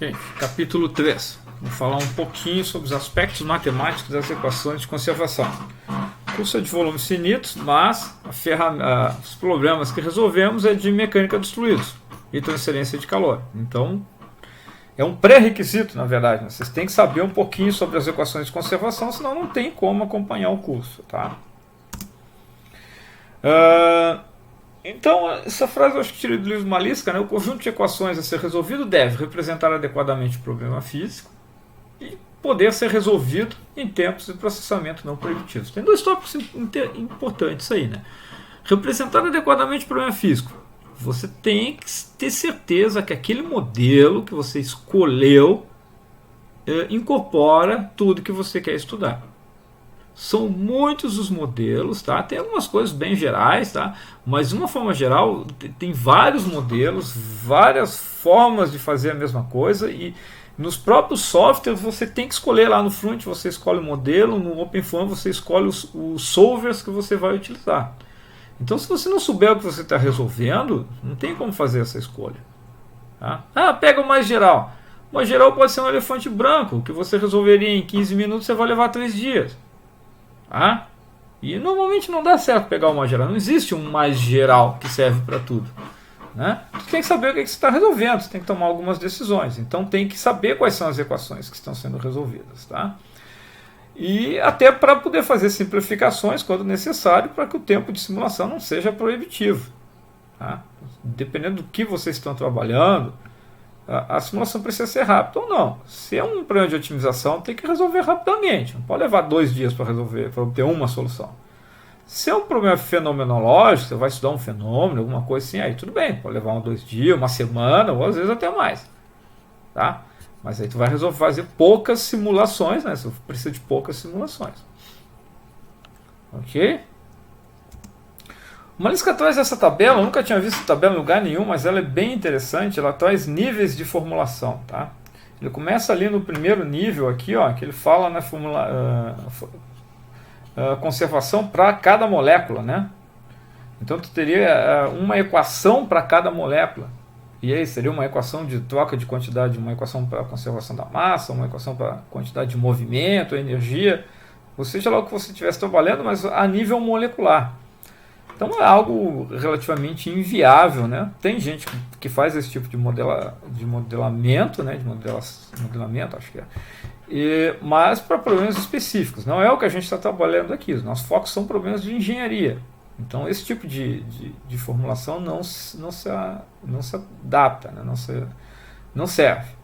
Ok, capítulo 3. Vou falar um pouquinho sobre os aspectos matemáticos das equações de conservação. O curso é de volumes finitos, mas os problemas que resolvemos é de mecânica dos fluidos e transferência de calor. Então, é um pré-requisito, na verdade. Vocês têm que saber um pouquinho sobre as equações de conservação, senão não tem como acompanhar o curso. Tá? Então, essa frase eu acho que tirei do livro Maliska, né? O conjunto de equações a ser resolvido deve representar adequadamente o problema físico e poder ser resolvido em tempos de processamento não proibitivos. Tem dois tópicos importantes aí, né? Representar adequadamente o problema físico. Você tem que ter certeza que aquele modelo que você escolheu incorpora tudo que você quer estudar. São muitos os modelos, tá? Tem algumas coisas bem gerais, tá? Mas de uma forma geral tem vários modelos, várias formas de fazer a mesma coisa, e nos próprios softwares você tem que escolher. Lá no front você escolhe o modelo, no OpenFOAM você escolhe os solvers que você vai utilizar. Então, se você não souber o que você está resolvendo, não tem como fazer essa escolha, tá? Pega o mais geral. O mais geral pode ser um elefante branco, que você resolveria em 15 minutos, você vai levar 3 dias. E normalmente não dá certo pegar o mais geral. Não existe um mais geral que serve para tudo, né? Você tem que saber o que você está resolvendo. Você tem que tomar algumas decisões. Então tem que saber quais são as equações que estão sendo resolvidas, tá? E até para poder fazer simplificações quando necessário, para que o tempo de simulação não seja proibitivo, tá? Dependendo do que vocês estão trabalhando, a simulação precisa ser rápida ou não. Se é um problema de otimização, tem que resolver rapidamente. Não pode levar 2 dias para resolver, para obter uma solução. Se é um problema fenomenológico, você vai estudar um fenômeno, alguma coisa assim, aí tudo bem, pode levar 2 dias, uma semana, ou às vezes até mais, tá? Mas aí tu vai resolver fazer poucas simulações, né? Você precisa de poucas simulações. Ok? O Maliska traz essa tabela, eu nunca tinha visto essa tabela em lugar nenhum, mas ela é bem interessante. Ela traz níveis de formulação, tá? Ele começa ali no primeiro nível aqui, ó, que ele fala na conservação para cada molécula, né? Então tu teria uma equação para cada molécula. E aí seria uma equação de troca de quantidade, uma equação para a conservação da massa, uma equação para a quantidade de movimento, energia, ou seja lá o que você estivesse trabalhando, mas a nível molecular. Então é algo relativamente inviável, né? Tem gente que faz esse tipo de modelamento, né? Modelamento, acho que é. Mas para problemas específicos. Não é o que a gente está trabalhando aqui. Os nossos focos são problemas de engenharia. Então esse tipo de formulação não se adapta, né? Não serve.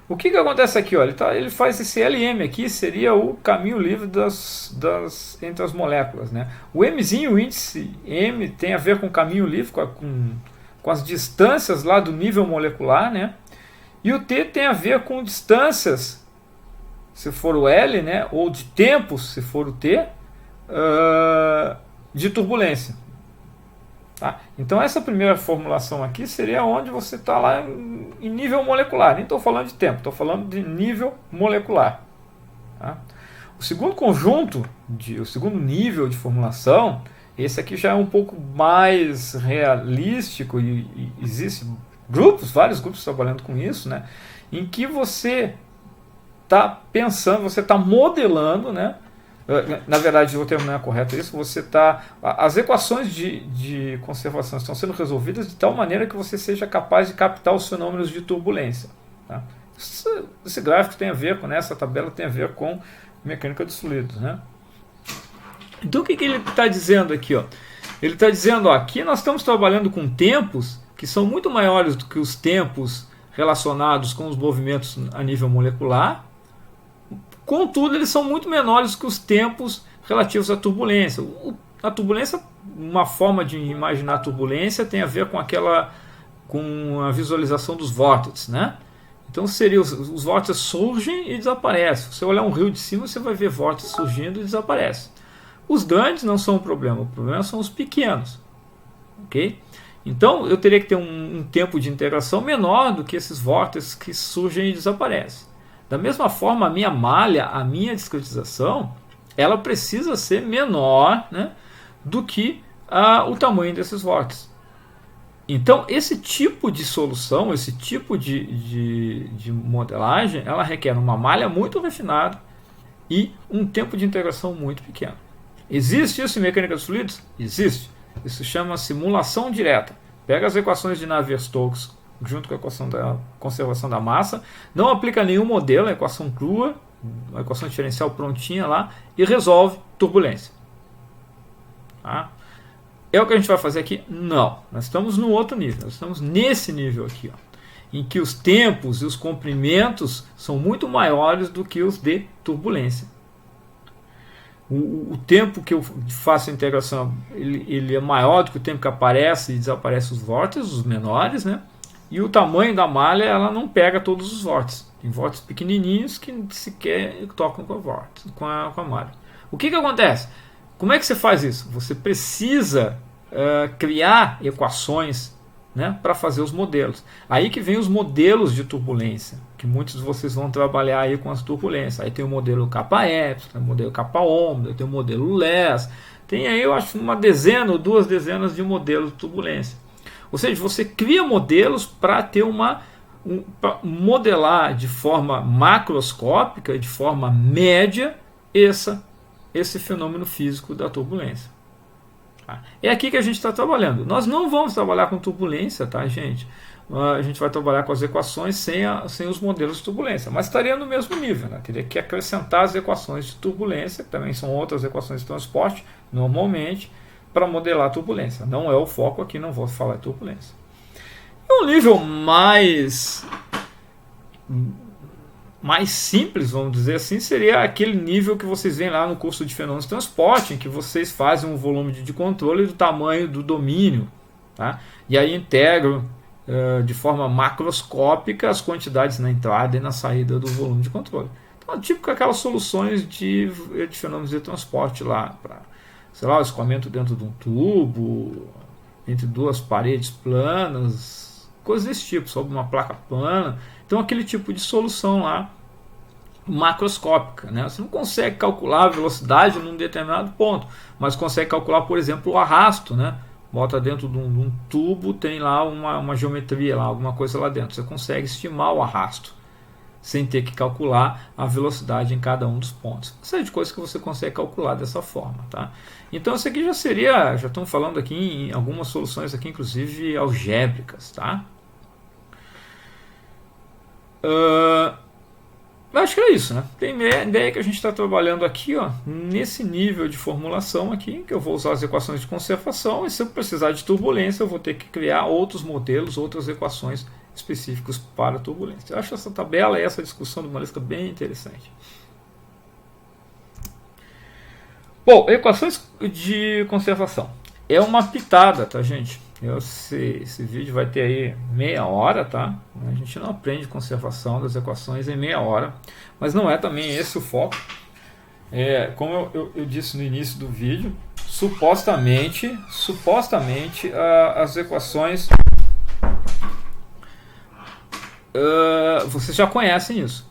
O que acontece aqui? Ó, ele faz esse LM aqui, seria o caminho livre entre as moléculas, né? O Mzinho, o índice M, tem a ver com o caminho livre, com as distâncias lá do nível molecular, né? E o T tem a ver com distâncias, se for o L, né? Ou de tempos, se for o T, de turbulência. Tá? Então essa primeira formulação aqui seria onde você está lá em nível molecular. Nem estou falando de tempo, estou falando de nível molecular. Tá? O segundo o segundo nível de formulação, esse aqui já é um pouco mais realístico e existem vários grupos trabalhando com isso, né? Em que você está pensando, você está modelando, né? Na verdade, o termo não é correto isso. As equações de conservação estão sendo resolvidas de tal maneira que você seja capaz de captar os fenômenos de turbulência. Tá? Esse gráfico tem a ver com, essa tabela tem a ver com mecânica dos fluidos, né? Então o que ele está dizendo aqui? Ó? Ele está dizendo, aqui nós estamos trabalhando com tempos que são muito maiores do que os tempos relacionados com os movimentos a nível molecular. Contudo, eles são muito menores que os tempos relativos à turbulência. A turbulência, uma forma de imaginar a turbulência tem a ver com a visualização dos vórtices, né? Então seria os vórtices surgem e desaparecem. Se você olhar um rio de cima, você vai ver vórtices surgindo e desaparecem. Os grandes não são o problema são os pequenos. Ok? Então eu teria que ter um tempo de integração menor do que esses vórtices que surgem e desaparecem. Da mesma forma, a minha malha, a minha discretização, ela precisa ser menor, né, do que o tamanho desses vórtices. Então, esse tipo de solução, esse tipo de modelagem, ela requer uma malha muito refinada e um tempo de integração muito pequeno. Existe isso em mecânica dos fluidos? Existe. Isso chama simulação direta. Pega as equações de Navier-Stokes junto com a equação da conservação da massa, não aplica nenhum modelo, a equação crua, a equação diferencial prontinha lá, e resolve turbulência. Tá? É o que a gente vai fazer aqui? Não. Nós estamos no outro nível. Nós estamos nesse nível aqui, ó, em que os tempos e os comprimentos são muito maiores do que os de turbulência. O tempo que eu faço a integração ele é maior do que o tempo que aparece e desaparece os vórtices, os menores, né? E o tamanho da malha ela não pega todos os vórtices. Tem vórtices pequenininhos que sequer tocam com a malha. O que acontece? Como é que você faz isso? Você precisa criar equações, né, para fazer os modelos. Aí que vem os modelos de turbulência, que muitos de vocês vão trabalhar aí com as turbulências. Aí tem o modelo K-epsilon, tem o modelo K-ômega, tem o modelo LES, tem aí eu acho uma dezena ou 2 dezenas de modelos de turbulência. Ou seja, você cria modelos para ter pra modelar de forma macroscópica, de forma média, esse fenômeno físico da turbulência. É aqui que a gente está trabalhando. Nós não vamos trabalhar com turbulência, tá, gente? A gente vai trabalhar com as equações sem os modelos de turbulência, mas estaria no mesmo nível, né? Teria que acrescentar as equações de turbulência, que também são outras equações de transporte, normalmente, para modelar a turbulência. Não é o foco aqui, não vou falar de turbulência. Um nível mais simples, vamos dizer assim, seria aquele nível que vocês veem lá no curso de fenômenos de transporte, em que vocês fazem um volume de controle do tamanho do domínio, tá? E aí integram de forma macroscópica as quantidades na entrada e na saída do volume de controle. Então, tipo aquelas soluções de fenômenos de transporte lá, para, sei lá, o escoamento dentro de um tubo, entre 2 paredes planas, coisas desse tipo, sobre uma placa plana. Então, aquele tipo de solução lá, macroscópica, né? Você não consegue calcular a velocidade num determinado ponto, mas consegue calcular, por exemplo, o arrasto, né? Bota dentro de um tubo, tem lá uma geometria, lá, alguma coisa lá dentro. Você consegue estimar o arrasto, sem ter que calcular a velocidade em cada um dos pontos. Isso é de coisa que você consegue calcular dessa forma, tá? Então, isso aqui já estamos falando aqui em algumas soluções aqui, inclusive algébricas, tá? Acho que é isso, né? Tem ideia que a gente está trabalhando aqui, ó, nesse nível de formulação aqui, que eu vou usar as equações de conservação, e se eu precisar de turbulência eu vou ter que criar outros modelos, outras equações específicas para a turbulência. Eu acho essa tabela e essa discussão do Malesca bem interessante. Bom, equações de conservação. É uma pitada, tá, gente? Esse vídeo vai ter aí meia hora, tá? A gente não aprende conservação das equações em meia hora, mas não é também esse o foco. Como eu disse no início do vídeo, supostamente as equações vocês já conhecem isso.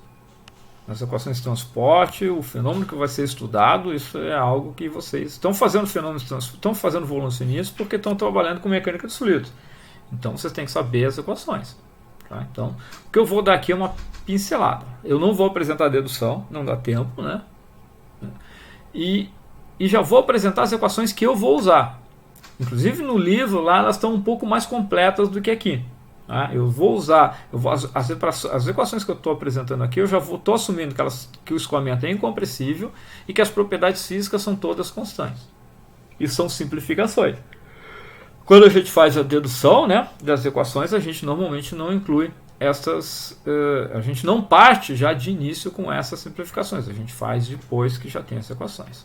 As equações de transporte, o fenômeno que vai ser estudado, isso é algo que vocês estão fazendo estão fazendo volumes finitos porque estão trabalhando com mecânica dos fluidos. Então vocês têm que saber as equações. Tá? Então, o que eu vou dar aqui é uma pincelada. Eu não vou apresentar a dedução, não dá tempo, né? E já vou apresentar as equações que eu vou usar. Inclusive no livro lá elas estão um pouco mais completas do que aqui. Eu vou usar as equações que eu estou apresentando aqui, eu já estou assumindo que o escoamento é incompressível e que as propriedades físicas são todas constantes. E são simplificações. Quando a gente faz a dedução, né, das equações, a gente normalmente não inclui a gente não parte já de início com essas simplificações, a gente faz depois que já tem as equações.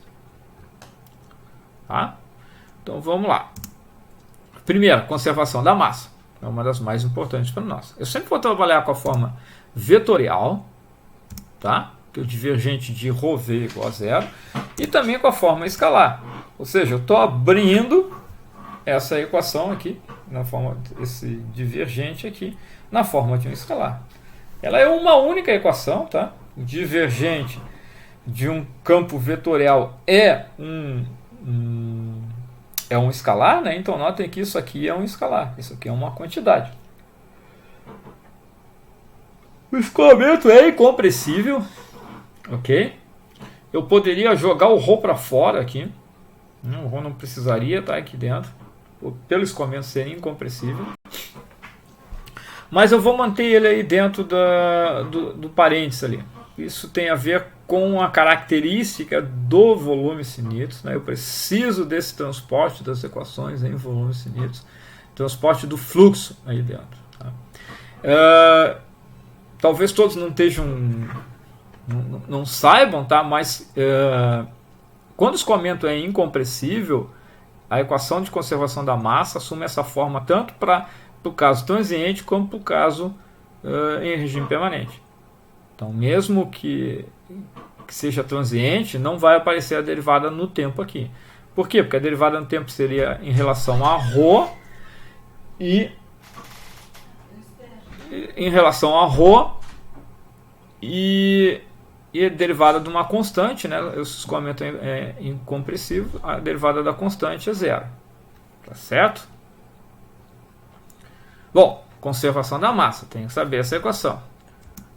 Tá? Então vamos lá. Primeiro, conservação da massa. É uma das mais importantes para nós. Eu sempre vou trabalhar com a forma vetorial, tá? Que é o divergente de ρv igual a zero, e também com a forma escalar. Ou seja, eu estou abrindo essa equação aqui, esse divergente aqui, na forma de um escalar. Ela é uma única equação, tá? O divergente de um campo vetorial é é um escalar, né? Então notem que isso aqui é um escalar, isso aqui é uma quantidade. O escoamento é incompressível, ok? Eu poderia jogar o ρ para fora aqui, o ρ não precisaria estar aqui dentro, pelo escoamento ser incompressível. Mas eu vou manter ele aí dentro do parênteses ali. Isso tem a ver com a característica do volume finitos, né? Eu preciso desse transporte das equações em volumes finitos, transporte do fluxo aí dentro. Tá? Talvez todos não estejam, não saibam, tá? Mas quando o escoamento é incompressível, a equação de conservação da massa assume essa forma tanto para o caso transiente como para o caso em regime permanente. Então, mesmo que seja transiente, não vai aparecer a derivada no tempo aqui. Por quê? Porque a derivada no tempo seria em relação a ρ e em relação a ρ e a derivada de uma constante, né? O escoamento é incompressivo, a derivada da constante é zero. Tá certo? Bom, conservação da massa, tem que saber essa equação.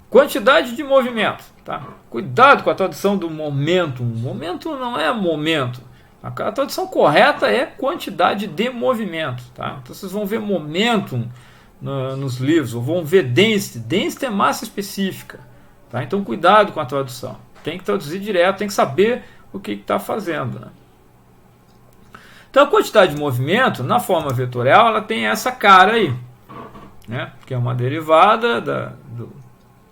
Quantidade de movimento, tá? Cuidado com a tradução do momento. Momento não é momento. A tradução correta é quantidade de movimento, tá? Então vocês vão ver momentum nos livros, ou vão ver density. Density é massa específica, tá? Então cuidado com a tradução. Tem que traduzir direto, tem que saber o que está fazendo, né? Então a quantidade de movimento, na forma vetorial, ela tem essa cara aí, né? Que é uma derivada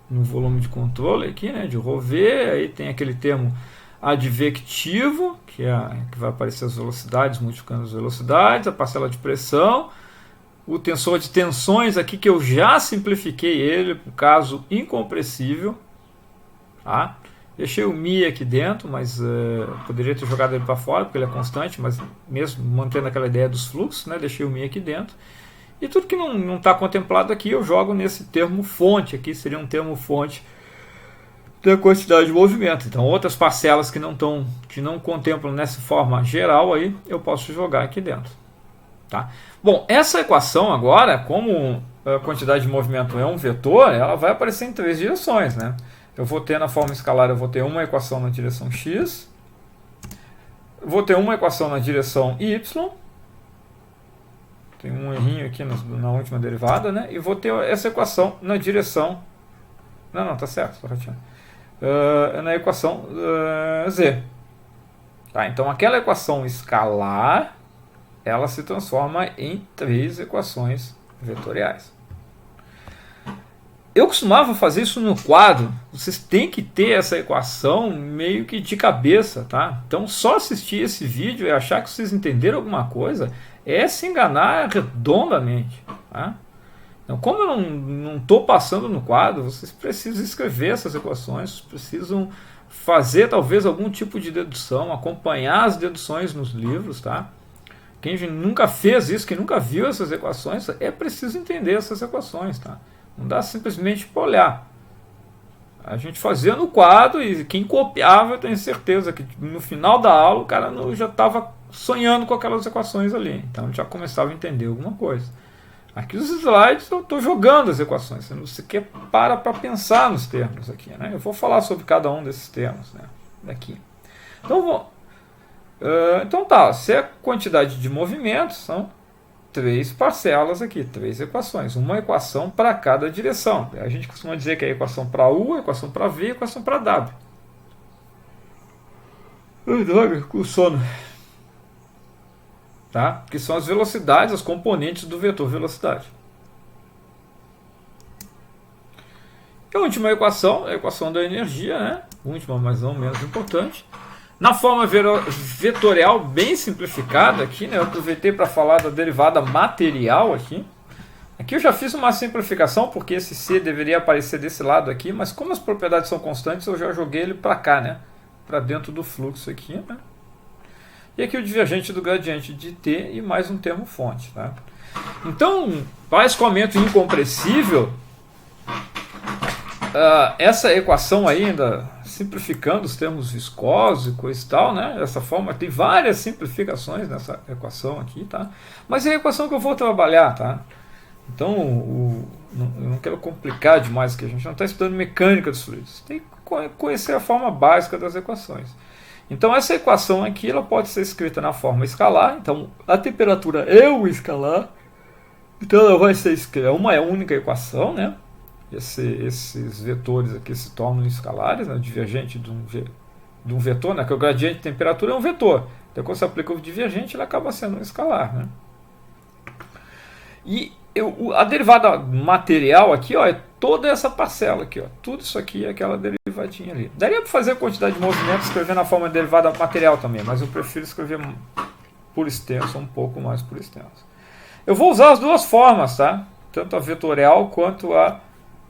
no volume de controle aqui, né, de ρv, aí tem aquele termo advectivo, que vai aparecer as velocidades multiplicando as velocidades, a parcela de pressão, o tensor de tensões aqui, que eu já simplifiquei ele para o caso incompressível, tá? Deixei o μ aqui dentro, mas poderia ter jogado ele para fora, porque ele é constante, mas mesmo mantendo aquela ideia dos fluxos, né, deixei o μ aqui dentro. E tudo que não está contemplado aqui, eu jogo nesse termo fonte. Aqui seria um termo fonte da quantidade de movimento. Então, outras parcelas que não contemplam nessa forma geral, aí eu posso jogar aqui dentro. Tá? Bom, essa equação agora, como a quantidade de movimento é um vetor, ela vai aparecer em três direções, né? Eu vou ter na forma escalar, eu vou ter uma equação na direção x, vou ter uma equação na direção y, tem um errinho aqui na última derivada, né? E vou ter essa equação na direção... Não, tá certo, tô rateando. Na equação z. Tá, então aquela equação escalar, ela se transforma em três equações vetoriais. Eu costumava fazer isso no quadro. Vocês têm que ter essa equação meio que de cabeça, tá? Então só assistir esse vídeo e achar que vocês entenderam alguma coisa é se enganar redondamente, tá? Então, como eu não estou passando no quadro, vocês precisam escrever essas equações, precisam fazer talvez algum tipo de dedução, acompanhar as deduções nos livros, tá? Quem nunca fez isso, quem nunca viu essas equações, é preciso entender essas equações, tá? Não dá simplesmente para olhar. A gente fazia no quadro e quem copiava, eu tenho certeza que no final da aula o cara já estava sonhando com aquelas equações ali. Então já começava a entender alguma coisa. Aqui os slides eu estou jogando as equações. Você não sequer para pensar nos termos aqui, né? Eu vou falar sobre cada um desses termos, né? Daqui. Então tá, se a quantidade de movimentos são três parcelas aqui, três equações, uma equação para cada direção. A gente costuma dizer que é a equação para U, a equação para V e a equação para W. Ai, droga, com sono. Tá? Que são as velocidades, as componentes do vetor velocidade. E a última equação, a equação da energia, né? Última, mas não menos importante. Na forma vetorial bem simplificada aqui, né? Eu aproveitei para falar da derivada material aqui. Aqui eu já fiz uma simplificação, porque esse C deveria aparecer desse lado aqui, mas como as propriedades são constantes, eu já joguei ele para cá, né? Para dentro do fluxo aqui, né? E aqui o divergente do gradiente de T e mais um termo fonte, tá? Então, para escoamento incompressível, essa equação ainda simplificando os termos viscosos e coisa e tal, né? Dessa forma, tem várias simplificações nessa equação aqui, tá? Mas é a equação que eu vou trabalhar, tá? Então, eu não quero complicar demais aqui, a gente não está estudando mecânica dos fluidos, tem que conhecer a forma básica das equações. Então, essa equação aqui, ela pode ser escrita na forma escalar, então a temperatura é o escalar, então ela vai ser escrita, uma única equação, né? Esses vetores aqui se tornam escalares, né? Divergente de um vetor, né? Que o gradiente de temperatura é um vetor, então quando você aplica o divergente, ele acaba sendo um escalar, né? E a derivada material aqui, ó, é toda essa parcela aqui, ó. Tudo isso aqui é aquela derivadinha ali. Daria para fazer a quantidade de movimento escrevendo na forma de derivada material também, mas eu prefiro escrever por extenso, um pouco mais por extenso. Eu vou usar as duas formas, tá? Tanto a vetorial quanto a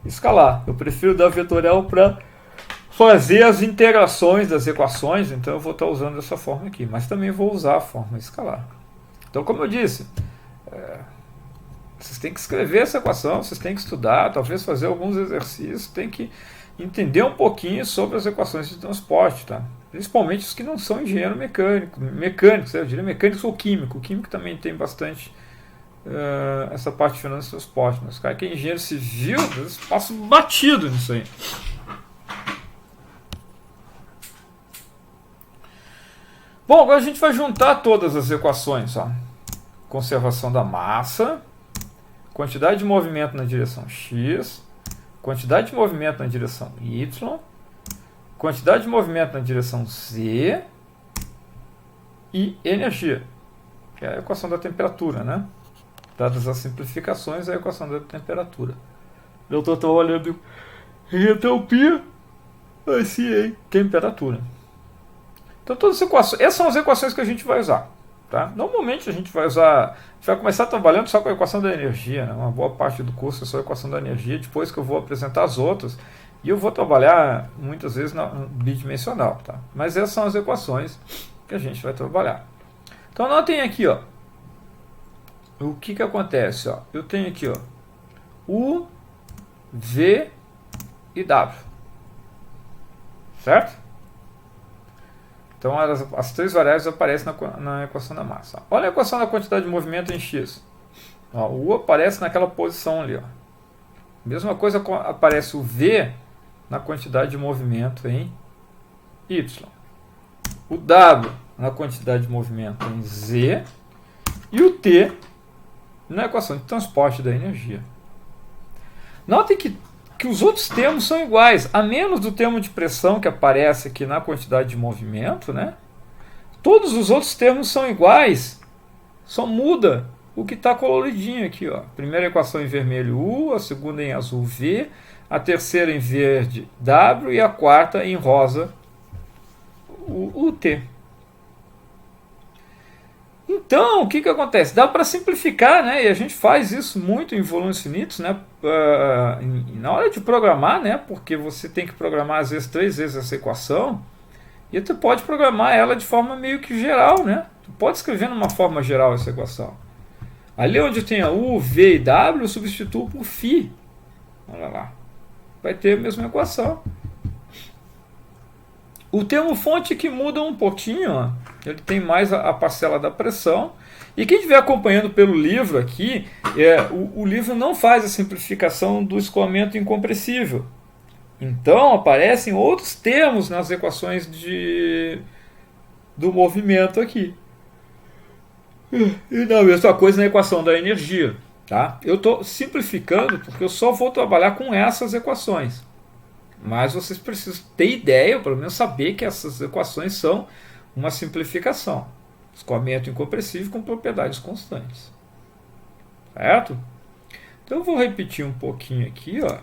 escalar. Eu prefiro da vetorial para fazer as integrações das equações, então eu vou estar usando essa forma aqui, mas também vou usar a forma escalar. Então, como eu disse, vocês têm que escrever essa equação, vocês têm que estudar, talvez fazer alguns exercícios, tem que entender um pouquinho sobre as equações de transporte, tá? Principalmente os que não são engenheiro mecânicos, eu diria mecânicos ou químico. O químico também tem bastante essa parte de finanças de transporte, mas o cara que é engenheiro civil, às vezes passa batido nisso aí. Bom, agora a gente vai juntar todas as equações, ó. Conservação da massa, quantidade de movimento na direção x, quantidade de movimento na direção y, quantidade de movimento na direção z e energia, que é a equação da temperatura, né? Dadas as simplificações, é a equação da temperatura. Eu estou trabalhando em entropia, assim, em temperatura. Então, todas as equações, essas são as equações que a gente vai usar. Tá? Normalmente a gente vai começar trabalhando só com a equação da energia, né? Uma boa parte do curso é só a equação da energia, depois que eu vou apresentar as outras, e eu vou trabalhar muitas vezes no bidimensional, tá? Mas essas são as equações que a gente vai trabalhar. Então anotem aqui, ó, o que acontece, ó? Eu tenho aqui, ó, U, V e W, certo? Então as três variáveis aparecem na equação da massa. Olha a equação da quantidade de movimento em x. Ó, o U aparece naquela posição ali. Ó. Mesma coisa aparece o V na quantidade de movimento em y. O W na quantidade de movimento em z. E o T na equação de transporte da energia. Notem que os outros termos são iguais, a menos do termo de pressão que aparece aqui na quantidade de movimento, né? Todos os outros termos são iguais, só muda o que está coloridinho aqui, ó. Primeira equação em vermelho U, a segunda em azul V, a terceira em verde W e a quarta em rosa o T. Então, o que acontece? Dá para simplificar, né? E a gente faz isso muito em volumes finitos, né? Na hora de programar, né? Porque você tem que programar às vezes 3 vezes essa equação, e tu pode programar ela de forma meio que geral, né? Tu pode escrever numa forma geral essa equação. Ali onde tem a U, V e W, eu substituo por φ. Olha lá. Vai ter a mesma equação. O termo fonte que muda um pouquinho, ó. Ele tem mais a parcela da pressão. E quem estiver acompanhando pelo livro aqui, o livro não faz a simplificação do escoamento incompressível. Então aparecem outros termos nas equações do movimento aqui. E não, a mesma coisa na equação da energia. Tá? Eu estou simplificando porque eu só vou trabalhar com essas equações. Mas vocês precisam ter ideia, ou pelo menos saber que essas equações são uma simplificação. Escoamento incompressível com propriedades constantes. Certo? Então eu vou repetir um pouquinho aqui. Ó.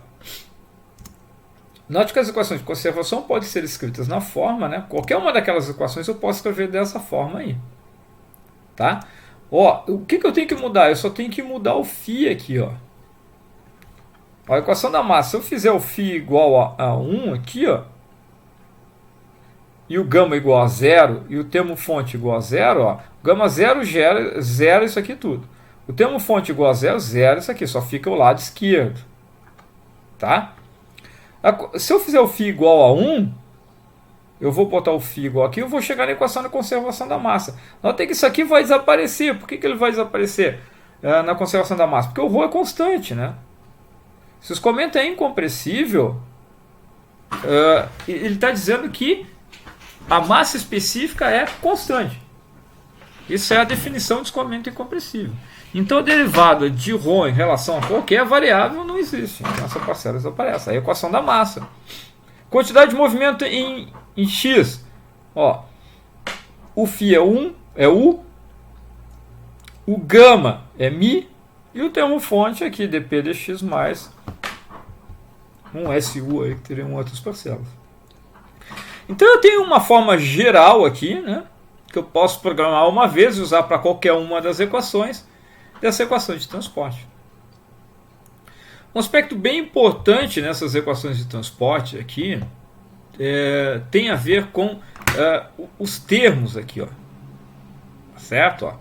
Note que as equações de conservação podem ser escritas na forma, né? Qualquer uma daquelas equações eu posso escrever dessa forma aí. Tá? Ó, o que eu tenho que mudar? Eu só tenho que mudar o φ aqui. Ó. A equação da massa, se eu fizer o φ igual a 1 aqui, ó, e o gama igual a 0, e o termo fonte igual a 0, ó, gama 0 gera 0 isso aqui tudo. O termo fonte igual a 0, 0 isso aqui, só fica o lado esquerdo. Tá? Se eu fizer o φ igual a 1, eu vou botar o φ igual aqui, eu vou chegar na equação da conservação da massa. Nota que isso aqui vai desaparecer. Por que ele vai desaparecer na conservação da massa? Porque o ρ é constante, né? Se o escoamento é incompressível, ele está dizendo que a massa específica é constante. Isso é a definição de escoamento incompressível. Então a derivada de ρ em relação a qualquer variável não existe. Então essa parcela desaparece. Aí a equação da massa. Quantidade de movimento em x. Ó, o φ é U, o gama é μ, e o termo fonte aqui, dp dx mais um SU aí, que teriam outras parcelas. Então eu tenho uma forma geral aqui, né, que eu posso programar uma vez e usar para qualquer uma das equações dessa equação de transporte. Um aspecto bem importante nessas equações de transporte aqui tem a ver com os termos aqui, ó. Certo? Ó.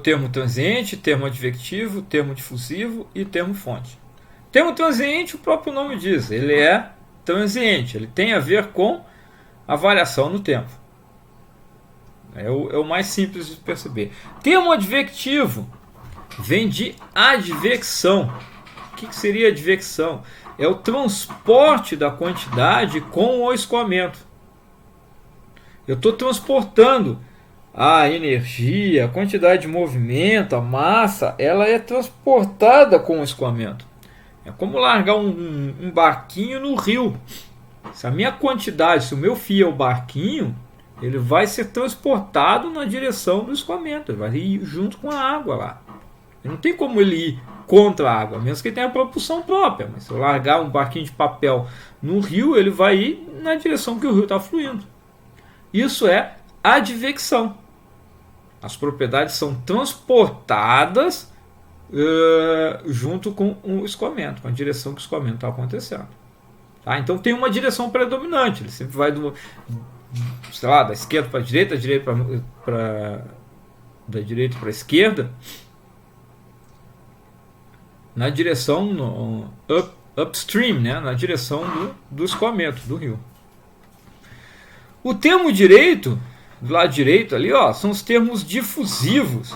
Termo transiente, termo advectivo, termo difusivo e termo fonte. Termo transiente, o próprio nome diz, ele é transiente, ele tem a ver com a variação no tempo. É o mais simples de perceber. Termo advectivo vem de advecção. O que seria advecção? É o transporte da quantidade com o escoamento. Eu estou transportando a energia, a quantidade de movimento, a massa, ela é transportada com o escoamento. É como largar um barquinho no rio. Se a minha quantidade, se o meu fio é o barquinho, ele vai ser transportado na direção do escoamento, ele vai ir junto com a água lá. Não tem como ele ir contra a água, mesmo que ele tenha propulsão própria. Mas se eu largar um barquinho de papel no rio, ele vai ir na direção que o rio está fluindo. Isso é advecção. As propriedades são transportadas junto com o escoamento, com a direção que o escoamento está acontecendo. Tá? Então tem uma direção predominante. Ele sempre vai da esquerda para a direita, da direita para a esquerda, na direção upstream, né? Na direção do escoamento do rio. O termo direito, do lado direito ali, ó, são os termos difusivos.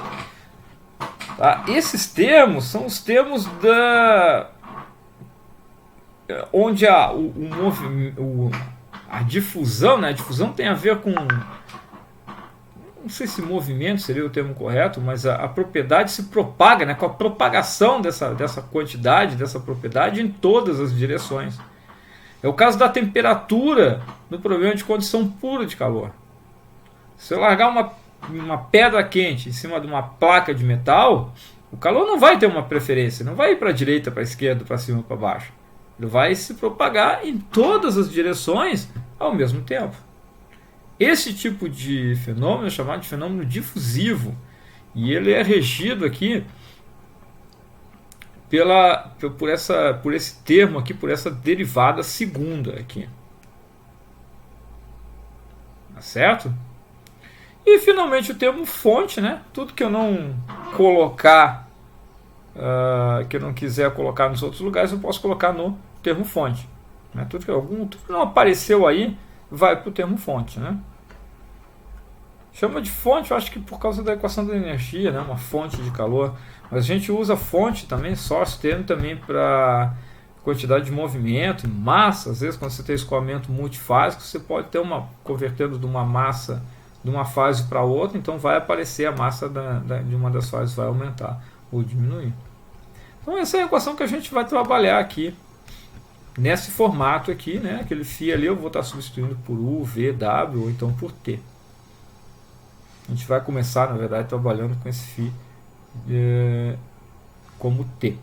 Tá? Esses termos são os termos onde a difusão, né? A difusão tem a ver com, não sei se movimento seria o termo correto, mas a propriedade se propaga, né? Com a propagação dessa quantidade, dessa propriedade em todas as direções. É o caso da temperatura no problema de condição pura de calor. Se eu largar uma pedra quente em cima de uma placa de metal, o calor não vai ter uma preferência, não vai ir para a direita, para a esquerda, para cima, para baixo. Ele vai se propagar em todas as direções ao mesmo tempo. Esse tipo de fenômeno é chamado de fenômeno difusivo, e ele é regido aqui por esse termo aqui, por essa derivada segunda aqui. Tá certo? E finalmente o termo fonte, né? Tudo que eu não colocar, que eu não quiser colocar nos outros lugares, eu posso colocar no termo fonte. Né? Tudo que não apareceu aí, vai para o termo fonte. Né? Chama de fonte, eu acho que por causa da equação da energia, né? Uma fonte de calor. Mas a gente usa fonte também, source termo também para quantidade de movimento, massa. Às vezes quando você tem escoamento multifásico, você pode ter convertendo de uma massa de uma fase para outra, então vai aparecer a massa de uma das fases, vai aumentar ou diminuir. Então essa é a equação que a gente vai trabalhar aqui, nesse formato aqui, né? Aquele φ ali eu vou estar substituindo por U, V, W ou então por T. A gente vai começar, na verdade, trabalhando com esse φ como T.